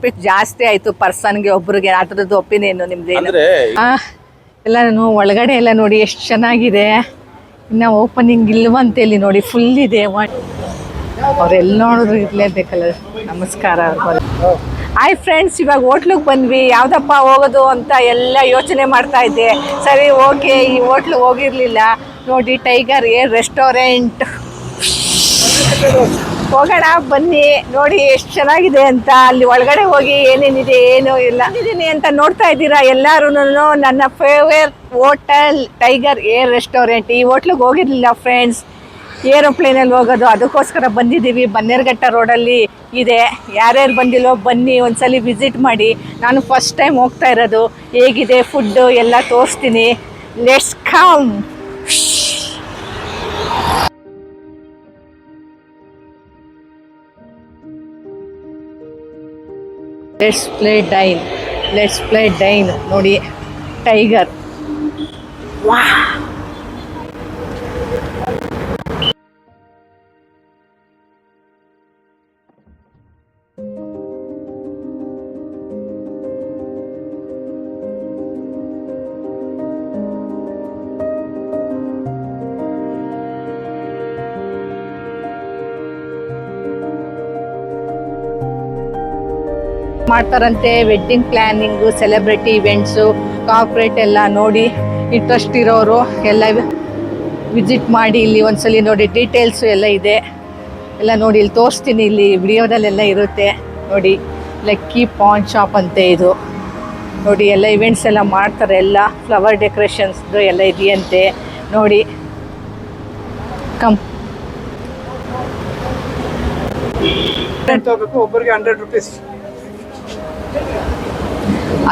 Rupees ಜಾಸ್ತಿ ಆಯ್ತು ಪರ್ಸನ್ಗೆ ಒಬ್ರಿಗೆ. ಅದ್ರದ್ದು ಒಪಿನಿಯನ್ ನಿಮ್ದೇನು? ಎಲ್ಲ ಒಳಗಡೆ ಎಲ್ಲ ನೋಡಿ ಎಷ್ಟು ಚೆನ್ನಾಗಿದೆ. ಇನ್ನು ಓಪನಿಂಗ್ ಇಲ್ವಂತೇಳಿ ನೋಡಿ, ಫುಲ್ ಇದೆ. ಅವ್ರೆಲ್ಲ ನೋಡಿದ್ರು ಇರಲೇಬೇಕಲ್ಲ. ನಮಸ್ಕಾರ. ಹಾಯ್ ಫ್ರೆಂಡ್ಸ್, ಇವಾಗ ಹೋಟ್ಲಿಗೆ ಬಂದ್ವಿ. ಯಾವುದಪ್ಪ ಹೋಗೋದು ಅಂತ ಎಲ್ಲ ಯೋಚನೆ ಮಾಡ್ತಾ ಇದ್ದೆ. ಸರಿ, ಓಕೆ, ಈ ಹೋಟ್ಲು ಹೋಗಿರಲಿಲ್ಲ ನೋಡಿ. ಟೈಗರ್ ಏರ್ ರೆಸ್ಟೋರೆಂಟ್ ಹೋಗೋಣ ಬನ್ನಿ. ನೋಡಿ ಎಷ್ಟು ಚೆನ್ನಾಗಿದೆ ಅಂತ. ಅಲ್ಲಿ ಒಳಗಡೆ ಹೋಗಿ ಏನೇನಿದೆ ಏನೂ ಇಲ್ಲ ಇದೀನಿ ಅಂತ ನೋಡ್ತಾ ಇದ್ದೀರಾ ಎಲ್ಲರೂ. ನನ್ನ favourite hotel tiger air restaurant. ಈ ಹೋಟ್ಲಿಗೆ ಹೋಗಿರಲಿಲ್ಲ ಫ್ರೆಂಡ್ಸ್, ಏರೋಪ್ಲೇನಲ್ಲಿ ಹೋಗೋದು, ಅದಕ್ಕೋಸ್ಕರ ಬಂದಿದ್ದೀವಿ. ಬನ್ನೇರುಘಟ್ಟ ರೋಡಲ್ಲಿ ಇದೆ. ಯಾರ್ಯಾರು ಬಂದಿಲ್ಲೋ ಬನ್ನಿ, ಒಂದ್ಸಲಿ ವಿಸಿಟ್ ಮಾಡಿ. ನಾನು ಫಸ್ಟ್ ಟೈಮ್ ಹೋಗ್ತಾ ಇರೋದು. ಹೇಗಿದೆ ಫುಡ್ಡು ಎಲ್ಲ ತೋರಿಸ್ತೀನಿ. Let's come. Let's play dine ನೋಡಿ. ಟೈಗರ್ ವಾ, ಮಾಡ್ತಾರಂತೆ wedding planning, celebrity events, corporate ಎಲ್ಲ ನೋಡಿ. ಇಂಟ್ರೆಸ್ಟ್ ಇರೋರು ಎಲ್ಲ ವಿಸಿಟ್ ಮಾಡಿ. ಇಲ್ಲಿ ಒಂದ್ಸಲಿ ನೋಡಿ, ಡೀಟೇಲ್ಸು ಎಲ್ಲ ಇದೆ. ಎಲ್ಲ ನೋಡಿ, ಇಲ್ಲಿ ತೋರಿಸ್ತೀನಿ. ಇಲ್ಲಿ ವಿಡಿಯೋದಲ್ಲೆಲ್ಲ ಇರುತ್ತೆ ನೋಡಿ. ಲಕ್ಕಿ ಪಾನ್ ಶಾಪ್ ಅಂತೆ ಇದು ನೋಡಿ. ಎಲ್ಲ ಇವೆಂಟ್ಸ್ ಎಲ್ಲ ಮಾಡ್ತಾರೆ. ಎಲ್ಲ ಫ್ಲವರ್ ಡೆಕೋರೇಷನ್ಸ್ದು ಎಲ್ಲ ಇದೆಯಂತೆ ನೋಡಿ. ಒಬ್ಬರಿಗೆ 100 ರೂಪೀಸ್.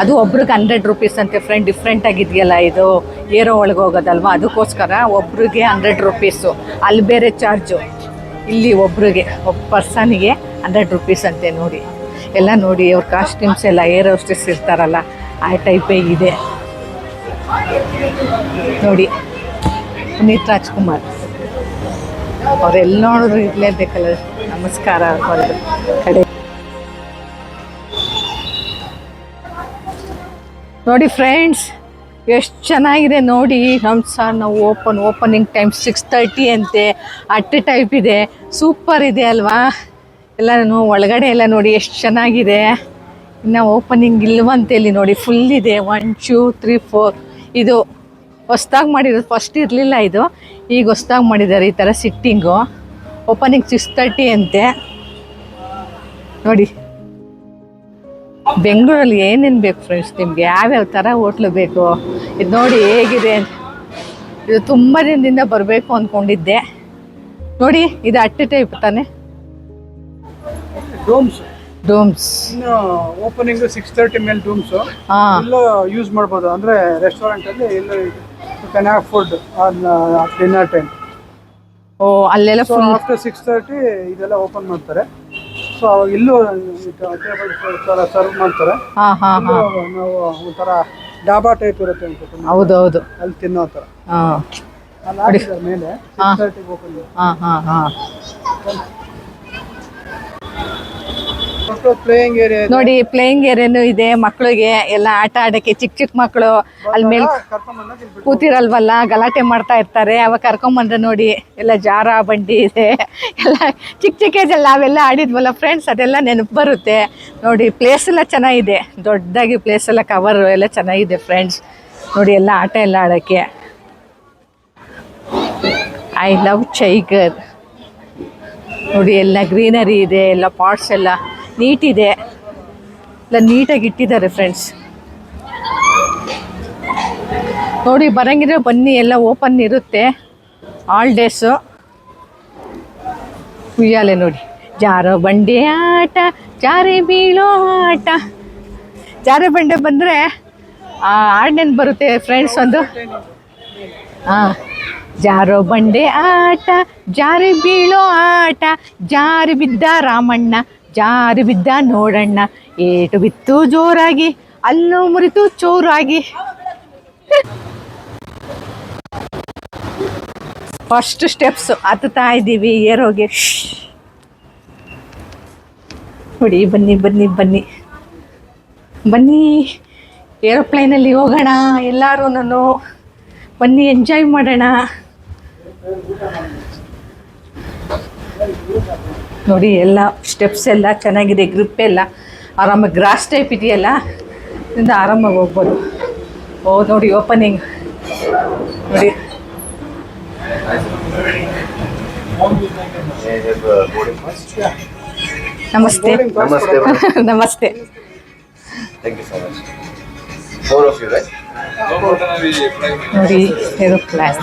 ಅದು ಒಬ್ರಿಗೆ 100 ರೂಪೀಸ್ ಅಂತೆ ಫ್ರೆಂಡ್. ಡಿಫ್ರೆಂಟ್ ಆಗಿದೆಯಲ್ಲ ಇದು. ಏರೋ ಒಳಗೆ ಹೋಗೋದಲ್ವ, ಅದಕ್ಕೋಸ್ಕರ ಒಬ್ರಿಗೆ 100 ರೂಪೀಸು. ಅಲ್ಲಿ ಬೇರೆ ಚಾರ್ಜು. ಇಲ್ಲಿ ಒಬ್ರಿಗೆ, ಒಬ್ಬ ಪರ್ಸನಿಗೆ 100 ರೂಪೀಸ್ ಅಂತೆ ನೋಡಿ. ಎಲ್ಲ ನೋಡಿ, ಅವ್ರ ಕಾಸ್ಟ್ಯೂಮ್ಸ್ ಎಲ್ಲ ಏರ್ ಹೋಸ್ಟೆಸ್ ಇರ್ತಾರಲ್ಲ ಆ ಟೈಪೇ ಇದೆ ನೋಡಿ. ಪುನೀತ್ ರಾಜ್ಕುಮಾರ್ ಅವರೆಲ್ಲ ನೋಡಿದ್ರು ಇರಲೇಬೇಕಲ್ಲ. ನಮಸ್ಕಾರ ಅವ್ರದ್ದು ಕಡೆ ನೋಡಿ ಫ್ರೆಂಡ್ಸ್, ಎಷ್ಟು ಚೆನ್ನಾಗಿದೆ ನೋಡಿ. ನಾವು ಓಪನಿಂಗ್ ಟೈಮ್ 6:30 ಅಂತೆ. ಅಟ್ಟೆ ಟೈಪ್ ಇದೆ. ಸೂಪರ್ ಇದೆ ಅಲ್ವಾ? ಎಲ್ಲ ಒಳಗಡೆ ಎಲ್ಲ ನೋಡಿ ಎಷ್ಟು ಚೆನ್ನಾಗಿದೆ. ಇನ್ನು ಓಪನಿಂಗ್ ಇಲ್ವಂತೇಳಿ ನೋಡಿ, ಫುಲ್ ಇದೆ. 1 2 3 4 ಇದು ಹೊಸ್ದಾಗಿ ಮಾಡಿರೋದು. ಫಸ್ಟ್ ಇರಲಿಲ್ಲ ಇದು, ಈಗ ಹೊಸ್ದಾಗಿ ಮಾಡಿದ್ದಾರೆ ಈ ಥರ ಸಿಟ್ಟಿಂಗು. ಓಪನಿಂಗ್ 6:30 ಅಂತೆ ನೋಡಿ. ಬೆಂಗಳೂರಲ್ಲಿ ಏನೇನು ಬೇಕು ಫ್ರೆಂಡ್ಸ್ ನಿಮಗೆ? ಯಾವ್ಯಾವ ಥರ ಹೋಟ್ಲು ಬೇಕು? ಇದು ನೋಡಿ ಹೇಗಿದೆ. ಇದು ತುಂಬ ದಿನದಿಂದ ಬರಬೇಕು ಅಂದ್ಕೊಂಡಿದ್ದೆ ನೋಡಿ. ಇದು ಅಟ್ಟೆ ಟೈಪ್ ತಾನೆ. ಡೋಮ್ಸ್ ಇನ್ನು ಓಪನಿಂಗ್ 6:30 ಮೇಲೆ ಡೋಮ್ಸು ಎಲ್ಲ ಯೂಸ್ ಮಾಡ್ಬೋದು. ಅಂದರೆ ರೆಸ್ಟೋರೆಂಟಲ್ಲಿ ಎಲ್ಲ can have food on dinner time. Oh, ಅಲ್ಲೆಲ್ಲ ಫುಲ್ ಆಫ್ಟರ್ 6:30 ಇದೆಲ್ಲ ಓಪನ್ ಮಾಡ್ತಾರೆ. ಸೊ ಅವಾಗ ಇಲ್ಲೂ ಟೇಬಲ್ ಸರ್ವ್ ಮಾಡ್ತಾರೆ. ನಾವು ಒಂಥರ ಡಾಬಾ ಟೈಪ್ ಇರುತ್ತೆ ಅಂತ. ಹೌದೌದು, ಅಲ್ಲಿ ತಿನ್ನೋ ಥರ. ಮೇಲೆ 6:30 ಓಪನ್. ಪ್ಲೇಯಿಂಗ್ ಏರಿಯಾ ನೋಡಿ. ಪ್ಲೇಯಿಂಗ್ ಏರಿಯಾನು ಇದೆ ಮಕ್ಕಳಿಗೆ ಎಲ್ಲ ಆಟ ಆಡೋಕ್ಕೆ. ಚಿಕ್ಕ ಚಿಕ್ಕ ಮಕ್ಕಳು ಅಲ್ಲಿ ಮೇಲೆ ಕೂತಿರಲ್ವಲ್ಲ, ಗಲಾಟೆ ಮಾಡ್ತಾ ಇರ್ತಾರೆ. ಅವಾಗ ಕರ್ಕೊಂಬಂದ್ರೆ ನೋಡಿ ಎಲ್ಲ ಜಾರ ಬಂಡಿ ಇದೆ. ಎಲ್ಲ ಚಿಕ್ಕ ಚಿಕ್ಕ ಏಜಲ್ಲಿ ನಾವೆಲ್ಲ ಆಡಿದ್ವಲ್ಲ ಫ್ರೆಂಡ್ಸ್, ಅದೆಲ್ಲ ನೆನಪು ಬರುತ್ತೆ ನೋಡಿ. ಪ್ಲೇಸ್ ಎಲ್ಲ ಚೆನ್ನಾಗಿದೆ, ದೊಡ್ಡದಾಗಿ ಪ್ಲೇಸ್ ಎಲ್ಲ ಕವರು ಎಲ್ಲ ಚೆನ್ನಾಗಿದೆ ಫ್ರೆಂಡ್ಸ್ ನೋಡಿ. ಎಲ್ಲ ಆಟ ಎಲ್ಲ ಆಡೋಕ್ಕೆ. ಐ ಲವ್ ಟೈಗರ್ ನೋಡಿ. ಎಲ್ಲ ಗ್ರೀನರಿ ಇದೆ, ಎಲ್ಲ ಪಾಟ್ಸ್ ಎಲ್ಲ ನೀಟಿದೆ. ಎಲ್ಲ ನೀಟಾಗಿ ಇಟ್ಟಿದ್ದಾರೆ ಫ್ರೆಂಡ್ಸ್ ನೋಡಿ. ಬರಂಗಿದ್ರೆ ಬನ್ನಿ, ಎಲ್ಲ ಓಪನ್ ಇರುತ್ತೆ ಆಲ್ ಡೇಸು. ಉಯ್ಯಾಲೆ ನೋಡಿ, ಜಾರೋ ಬಂಡೆ ಆಟ, ಜಾರೆ ಬೀಳೋ ಆಟ. ಜಾರೆ ಬಂಡೆ ಬಂದರೆ ಹಾಡ್ನೇನು ಬರುತ್ತೆ ಫ್ರೆಂಡ್ಸ್ ಒಂದು. ಜಾರೋ ಬಂಡೆ ಆಟ, ಜಾರಿ ಬೀಳೋ ಆಟ, ಜಾರಿ ಬಿದ್ದ ರಾಮಣ್ಣ, ಜಾರಿ ಬಿದ್ದ ನೋಡಣ್ಣ, ಏಟು ಬಿತ್ತು ಜೋರಾಗಿ, ಅಲ್ಲೂ ಮುರಿತು ಚೋರಾಗಿ. ಫಸ್ಟ್ ಸ್ಟೆಪ್ಸ್ ಹತ್ತುತ್ತಾ ಇದ್ದೀವಿ ಏರೋಗೆ. ನೋಡಿ, ಬನ್ನಿ ಬನ್ನಿ ಬನ್ನಿ. ಬನ್ನಿ ಏರೋಪ್ಲೈನಲ್ಲಿ ಹೋಗೋಣ ಎಲ್ಲರೂ, ನಾನು ಬನ್ನಿ ಎಂಜಾಯ್ ಮಾಡೋಣ. ನೋಡಿ ಎಲ್ಲ ಸ್ಟೆಪ್ಸ್ ಎಲ್ಲ ಚೆನ್ನಾಗಿದೆ, ಗ್ರಿಪ್ ಎಲ್ಲ ಆರಾಮಾಗಿ ಗ್ರಾಸ್ ಟೈಪ್ ಇದೆಯಲ್ಲ, ಇದರಿಂದ ಆರಾಮಾಗಿ ಹೋಗ್ಬೋದು. ಓ ನೋಡಿ ಓಪನಿಂಗ್ ನೋಡಿ. ನಮಸ್ತೆ ನಮಸ್ತೆ. ನೋಡಿ ಏರೋಪ್ಲೇನ್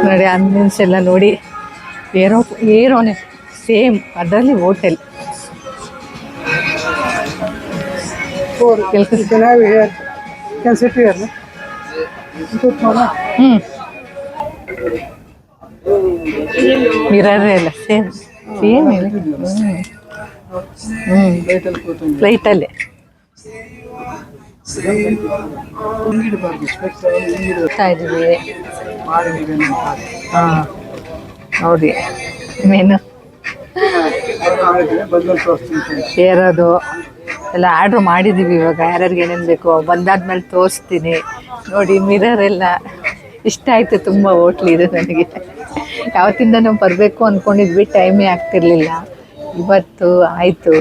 ನೋಡಿ, ಆಂಬಿಯನ್ಸ್ ಎಲ್ಲ ನೋಡಿ. ಏರೋನೆ ಸೇಮ್, ಅದರಲ್ಲಿ ಹೋಟೆಲ್. ಮಿರರ್ ಎಲ್ಲ ಸೇಮ್ ಸೇಮ್ ಫ್ಲೈಟಲ್ಲಿ ಇದ್ದೀವಿ. ಹಾಂ ನೋಡಿ ಮೇನು ಏರೋದು ಎಲ್ಲ ಆರ್ಡ್ರ್ ಮಾಡಿದ್ದೀವಿ. ಇವಾಗ ಯಾರ್ಯಾರಿಗೆ ಏನೇನು ಬೇಕೋ ಬಂದಾದ್ಮೇಲೆ ತೋರಿಸ್ತೀನಿ. ನೋಡಿ ಮಿರರ್ ಎಲ್ಲ ಇಷ್ಟ ಆಯಿತು ತುಂಬ. ಹೋಟ್ಲ್ ಇದು ನನಗೆ ಯಾವತ್ತಿಂದ ನಾವು ಬರಬೇಕು ಅಂದ್ಕೊಂಡಿದ್ವಿ, ಟೈಮೇ ಆಗ್ತಿರ್ಲಿಲ್ಲ. ಇವತ್ತು ಆಯಿತು,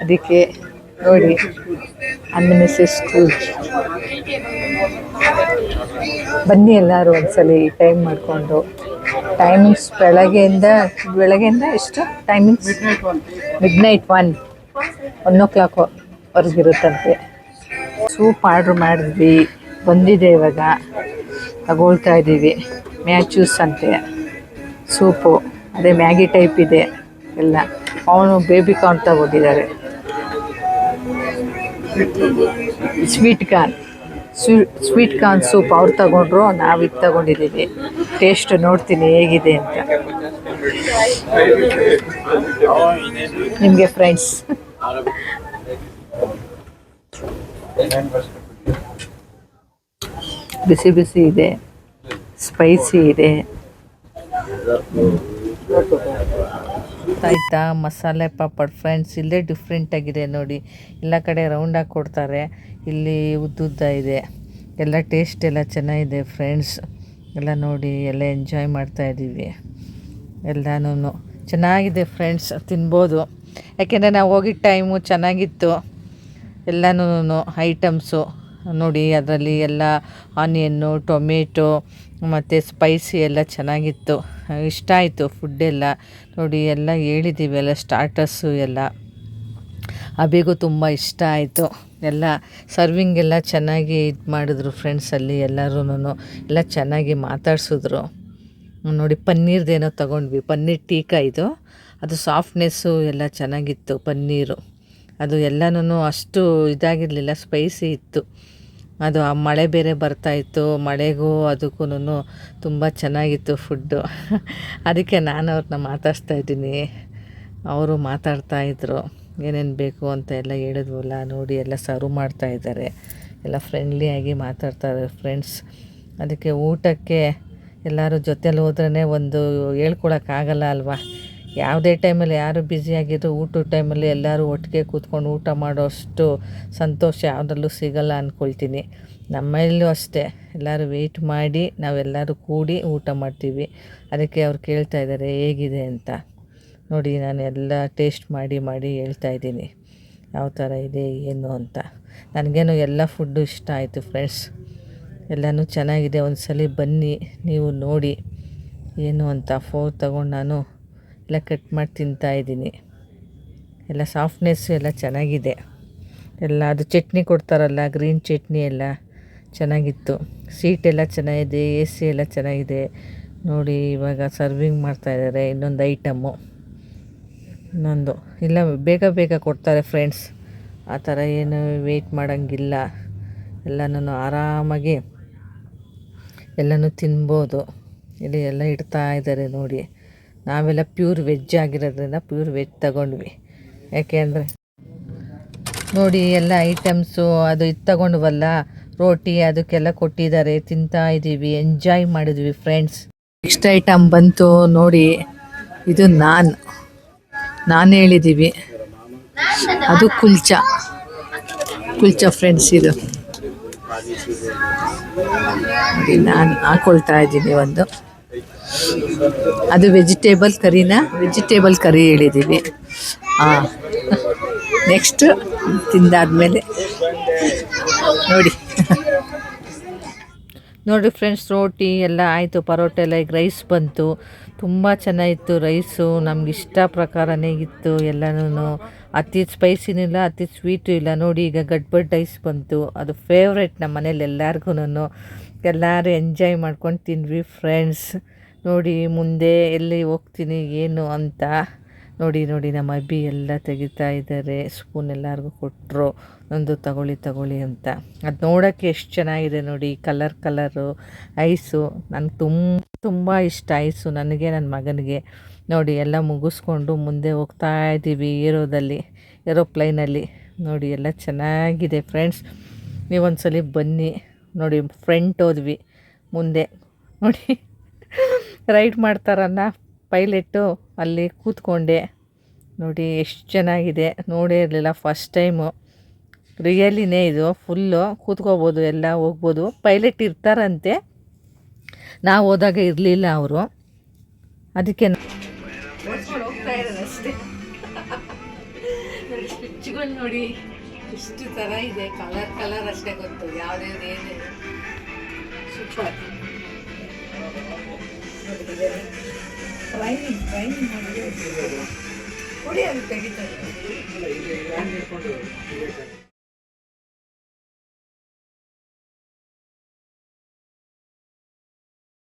ಅದಕ್ಕೆ ನೋಡಿ ಅಮ್ಯುನಿಸಿ ಸ್ಕೂಲ್. ಬನ್ನಿ ಎಲ್ಲರೂ ಒಂದ್ಸಲಿ ಟೈಮ್ ಮಾಡಿಕೊಂಡು. ಟೈಮಿಂಗ್ಸ್ ಬೆಳಗ್ಗೆಯಿಂದ ಎಷ್ಟು ಟೈಮಿಂಗ್ಸ್? ಮಿಡ್ನೈಟ್ 1 o'clock ಹೊರಗಿರುತ್ತಂತೆ. ಸೂಪ್ ಆರ್ಡ್ರ್ ಮಾಡಿದ್ವಿ, ಬಂದಿದೆ. ಇವಾಗ ತಗೊಳ್ತಾ ಇದ್ದೀವಿ. ಮ್ಯಾಚೂಸ್ ಅಂತೆ ಸೂಪು, ಅದೇ ಮ್ಯಾಗಿ ಟೈಪ್ ಇದೆ ಎಲ್ಲ. ಅವನು ಬೇಬಿ ಕಾರ್ನ್ ತಗೊಂಡಿದ್ದಾರೆ, ಸ್ವೀಟ್ ಕಾರ್ನ್ ಸೂಪ್ ಅವ್ರು ತಗೊಂಡ್ರು, ನಾವು ಇದು ತಗೊಂಡಿದ್ದೀವಿ. ಟೇಸ್ಟ್ ನೋಡ್ತೀನಿ ಹೇಗಿದೆ ಅಂತ ನಿಮಗೆ ಫ್ರೆಂಡ್ಸ್. ಬಿಸಿ ಬಿಸಿ ಇದೆ, ಸ್ಪೈಸಿ ಇದೆ. ಆಯಿತಾ ಮಸಾಲೆ ಪಾಪಡ್ ಫ್ರೆಂಡ್ಸ್. ಇಲ್ಲೇ ಡಿಫ್ರೆಂಟಾಗಿದೆ ನೋಡಿ, ಎಲ್ಲ ಕಡೆ ರೌಂಡಾಗಿ ಕೊಡ್ತಾರೆ, ಇಲ್ಲಿ ಉದ್ದುದ್ದ ಇದೆ. ಎಲ್ಲ ಟೇಸ್ಟ್ ಎಲ್ಲ ಚೆನ್ನಾಗಿದೆ ಫ್ರೆಂಡ್ಸ್. ಎಲ್ಲ ನೋಡಿ ಎಲ್ಲ ಎಂಜಾಯ್ ಮಾಡ್ತಾಯಿದ್ದೀವಿ. ಎಲ್ಲನೂ ಚೆನ್ನಾಗಿದೆ ಫ್ರೆಂಡ್ಸ್, ತಿನ್ಬೋದು. ಯಾಕೆಂದರೆ ನಾವು ಹೋಗಿದ್ದ ಟೈಮು ಚೆನ್ನಾಗಿತ್ತು. ಎಲ್ಲನೂ ಐಟಮ್ಸು ನೋಡಿ, ಅದರಲ್ಲಿ ಎಲ್ಲ ಆನಿಯನ್ನು, ಟೊಮೆಟೊ ಮತ್ತು ಸ್ಪೈಸಿ ಎಲ್ಲ ಚೆನ್ನಾಗಿತ್ತು. ಇಷ್ಟ ಆಯಿತು ಫುಡ್ಡೆಲ್ಲ ನೋಡಿ. ಎಲ್ಲ ಹೇಳಿದ್ದೀವಿ, ಎಲ್ಲ ಸ್ಟಾರ್ಟರ್ಸು ಎಲ್ಲ. ಅಬಿಗೂ ತುಂಬ ಇಷ್ಟ ಆಯಿತು. ಎಲ್ಲ ಸರ್ವಿಂಗ್ ಎಲ್ಲ ಚೆನ್ನಾಗಿ ಇದು ಮಾಡಿದ್ರು ಫ್ರೆಂಡ್ಸಲ್ಲಿ. ಎಲ್ಲರೂ ಎಲ್ಲ ಚೆನ್ನಾಗಿ ಮಾತಾಡ್ಸಿದ್ರು ನೋಡಿ. ಪನ್ನೀರ್ದೇನೋ ತೊಗೊಂಡ್ವಿ, ಪನ್ನೀರ್ ಟೀಕಾ ಇದು. ಅದು ಸಾಫ್ಟ್ನೆಸ್ಸು ಎಲ್ಲ ಚೆನ್ನಾಗಿತ್ತು ಪನ್ನೀರು. ಅದು ಎಲ್ಲನೂ ಅಷ್ಟು ಇದಾಗಿರಲಿಲ್ಲ, ಸ್ಪೈಸಿ ಇತ್ತು. ಅದು ಆ ಮಳೆ ಬೇರೆ ಬರ್ತಾಯಿತ್ತು, ಮಳೆಗೂ ಅದಕ್ಕೂ ತುಂಬ ಚೆನ್ನಾಗಿತ್ತು ಫುಡ್ಡು. ಅದಕ್ಕೆ ನಾನು ಅವ್ರನ್ನ ಮಾತಾಡ್ಸ್ತಾಯಿದ್ದೀನಿ, ಅವರು ಮಾತಾಡ್ತಾಯಿದ್ರು ಏನೇನು ಬೇಕು ಅಂತ ಎಲ್ಲ ಹೇಳಿದ್ವಲ್ಲ. ನೋಡಿ ಎಲ್ಲ ಸರ್ವ್ ಮಾಡ್ತಾಯಿದ್ದಾರೆ, ಎಲ್ಲ ಫ್ರೆಂಡ್ಲಿಯಾಗಿ ಮಾತಾಡ್ತಾರೆ ಫ್ರೆಂಡ್ಸ್. ಅದಕ್ಕೆ ಊಟಕ್ಕೆ ಎಲ್ಲರೂ ಜೊತೆಲಿ ಹೋದ್ರೇ ಒಂದು ಹೇಳ್ಕೊಳಕ್ಕಾಗಲ್ಲ ಅಲ್ವಾ. ಯಾವುದೇ ಟೈಮಲ್ಲಿ ಯಾರು ಬ್ಯುಸಿಯಾಗಿದ್ರು ಊಟದ ಟೈಮಲ್ಲಿ ಎಲ್ಲರೂ ಒಟ್ಟಿಗೆ ಕೂತ್ಕೊಂಡು ಊಟ ಮಾಡೋಷ್ಟು ಸಂತೋಷ ಯಾವುದರಲ್ಲೂ ಸಿಗಲ್ಲ ಅಂದ್ಕೊಳ್ತೀನಿ. ನಮ್ಮಲ್ಲೂ ಅಷ್ಟೇ, ಎಲ್ಲರೂ ವೆಯ್ಟ್ ಮಾಡಿ ನಾವೆಲ್ಲರೂ ಕೂಡಿ ಊಟ ಮಾಡ್ತೀವಿ. ಅದಕ್ಕೆ ಅವ್ರು ಕೇಳ್ತಾಯಿದ್ದಾರೆ ಹೇಗಿದೆ ಅಂತ. ನೋಡಿ ನಾನು ಎಲ್ಲ ಟೇಸ್ಟ್ ಮಾಡಿ ಹೇಳ್ತಾಯಿದ್ದೀನಿ ಯಾವ ಥರ ಇದೆ ಏನು ಅಂತ. ನನಗೇನು ಎಲ್ಲ ಫುಡ್ಡು ಇಷ್ಟ ಆಯಿತು ಫ್ರೆಂಡ್ಸ್, ಎಲ್ಲನೂ ಚೆನ್ನಾಗಿದೆ. ಒಂದು ಸಲ ಬನ್ನಿ ನೀವು ನೋಡಿ ಏನು ಅಂತ. ಫೋನ್ ತಗೊಂಡು ನಾನು ಎಲ್ಲ ಕಟ್ ಮಾಡಿ ತಿಂತಾಯಿದ್ದೀನಿ. ಎಲ್ಲ ಸಾಫ್ಟ್ನೆಸ್ಸು ಎಲ್ಲ ಚೆನ್ನಾಗಿದೆ. ಎಲ್ಲ ಅದು ಚಟ್ನಿ ಕೊಡ್ತಾರಲ್ಲ, ಗ್ರೀನ್ ಚಟ್ನಿ ಎಲ್ಲ ಚೆನ್ನಾಗಿತ್ತು. ಸೀಟೆಲ್ಲ ಚೆನ್ನಾಗಿದೆ, ಎ ಸಿ ಎಲ್ಲ ಚೆನ್ನಾಗಿದೆ ನೋಡಿ. ಇವಾಗ ಸರ್ವಿಂಗ್ ಮಾಡ್ತಾಯಿದ್ದಾರೆ ಇನ್ನೊಂದು ಐಟಮ್ಮು. ಇನ್ನೊಂದು ಇಲ್ಲ, ಬೇಗ ಕೊಡ್ತಾರೆ ಫ್ರೆಂಡ್ಸ್. ಆ ಥರ ಏನು ವೆಯ್ಟ್ ಮಾಡೋಂಗಿಲ್ಲ. ಎಲ್ಲನೂ ಆರಾಮಾಗಿ ಎಲ್ಲನೂ ತಿನ್ಬೋದು. ಇಲ್ಲಿ ಎಲ್ಲ ಇಡ್ತಾ ಇದ್ದಾರೆ ನೋಡಿ. ನಾವೆಲ್ಲ ಪ್ಯೂರ್ ವೆಜ್ ಆಗಿರೋದ್ರಿಂದ ಪ್ಯೂರ್ ವೆಜ್ ತಗೊಂಡ್ವಿ. ಯಾಕೆ ನೋಡಿ ಎಲ್ಲ ಐಟಮ್ಸು ಅದು ಇದು ತಗೊಂಡ್ವಲ್ಲ, ರೋಟಿ ಅದಕ್ಕೆಲ್ಲ ಕೊಟ್ಟಿದ್ದಾರೆ, ತಿಂತಾ ಇದ್ದೀವಿ, ಎಂಜಾಯ್ ಮಾಡಿದ್ವಿ ಫ್ರೆಂಡ್ಸ್. ನೆಕ್ಸ್ಟ್ ಐಟಮ್ ಬಂತು ನೋಡಿ, ಇದು ನಾನು ಹೇಳಿದ್ದೀವಿ. ಅದು ಕುಲ್ಚಾ ಫ್ರೆಂಡ್ಸ್. ಇದು ನಾನು ಹಾಕೊಳ್ತಾ ಇದ್ದೀನಿ ಒಂದು. ಅದು ವೆಜಿಟೇಬಲ್ ಕರಿ ಹೇಳಿದ್ದೀವಿ. ಹಾಂ, ನೆಕ್ಸ್ಟ್ ತಿಂದಾದ್ಮೇಲೆ ನೋಡಿ ಫ್ರೆಂಡ್ಸ್, ರೋಟಿ ಎಲ್ಲ ಆಯಿತು, ಪರೋಟ ಎಲ್ಲ. ಈಗ ರೈಸ್ ಬಂತು, ತುಂಬ ಚೆನ್ನಾಗಿತ್ತು ರೈಸು. ನಮ್ಗೆ ಇಷ್ಟ ಪ್ರಕಾರನೇ ಇತ್ತು ಎಲ್ಲನೂ. ಅತಿ ಸ್ಪೈಸಿನೂ ಇಲ್ಲ, ಅತಿ ಸ್ವೀಟು ಇಲ್ಲ. ನೋಡಿ ಈಗ ಗಡ್ಬಡ್ ರೈಸ್ ಬಂತು, ಅದು ಫೇವ್ರೆಟ್ ನಮ್ಮ ಮನೇಲಿ ಎಲ್ಲರಿಗೂ. ಎಲ್ಲರೂ ಎಂಜಾಯ್ ಮಾಡ್ಕೊಂಡು ತಿಂದ್ವಿ ಫ್ರೆಂಡ್ಸ್. ನೋಡಿ ಮುಂದೆ ಎಲ್ಲಿ ಹೋಗ್ತೀನಿ ಏನು ಅಂತ ನೋಡಿ. ನಮ್ಮ ಅಬ್ಬಿ ಎಲ್ಲ ತೆಗಿತಾ ಇದ್ದಾರೆ. ಸ್ಪೂನ್ ಎಲ್ಲರಿಗೂ ಕೊಟ್ಟರು, ಒಂದು ತಗೊಳ್ಳಿ ಅಂತ. ಅದು ನೋಡೋಕ್ಕೆ ಎಷ್ಟು ಚೆನ್ನಾಗಿದೆ ನೋಡಿ, ಕಲರು ಐಸು. ನನಗೆ ತುಂಬ ಇಷ್ಟ ಐಸು, ನನಗೆ ನನ್ನ ಮಗನಿಗೆ. ನೋಡಿ ಎಲ್ಲ ಮುಗಿಸ್ಕೊಂಡು ಮುಂದೆ ಹೋಗ್ತಾ ಇದ್ದೀವಿ ಏರೋಪ್ಲೈನಲ್ಲಿ. ನೋಡಿ ಎಲ್ಲ ಚೆನ್ನಾಗಿದೆ ಫ್ರೆಂಡ್ಸ್, ನೀವೊಂದ್ಸಲಿ ಬನ್ನಿ. ನೋಡಿ ಫ್ರಂಟ್ ಹೋದ್ವಿ, ಮುಂದೆ ನೋಡಿ ರೈಡ್ ಮಾಡ್ತಾರಲ್ಲ ಪೈಲೆಟ್ಟು, ಅಲ್ಲಿ ಕೂತ್ಕೊಂಡೆ. ನೋಡಿ ಎಷ್ಟು ಚೆನ್ನಾಗಿದೆ, ನೋಡೇ ಇರಲಿಲ್ಲ ಫಸ್ಟ್ ಟೈಮು. ರಿಯಲಿನೇ ಇದು, ಫುಲ್ಲು ಕೂತ್ಕೋಬೋದು, ಎಲ್ಲ ಹೋಗ್ಬೋದು. ಪೈಲೆಟ್ ಇರ್ತಾರಂತೆ, ನಾವು ಹೋದಾಗ ಇರಲಿಲ್ಲ ಅವರು, ಅದಕ್ಕೆ ಹೋಗ್ತಾ ಇರೋದು ಅಷ್ಟೇ. ನೋಡಿ ಸ್ವಿಚ್ಗಳು ನೋಡಿ ಎಷ್ಟು ಥರ ಇದೆ, ಕಲರ್ ಅಷ್ಟೇ ಗೊತ್ತು, ಯಾವುದ್ಯಾವ್ದು ಏನಿದೆ. ಸೂಪರ್. ಟ್ರೈನಿಂಗ್ ಮಾಡಿ ಕೊಡಿ, ಅದು ತೆಗಿತಾರೆ.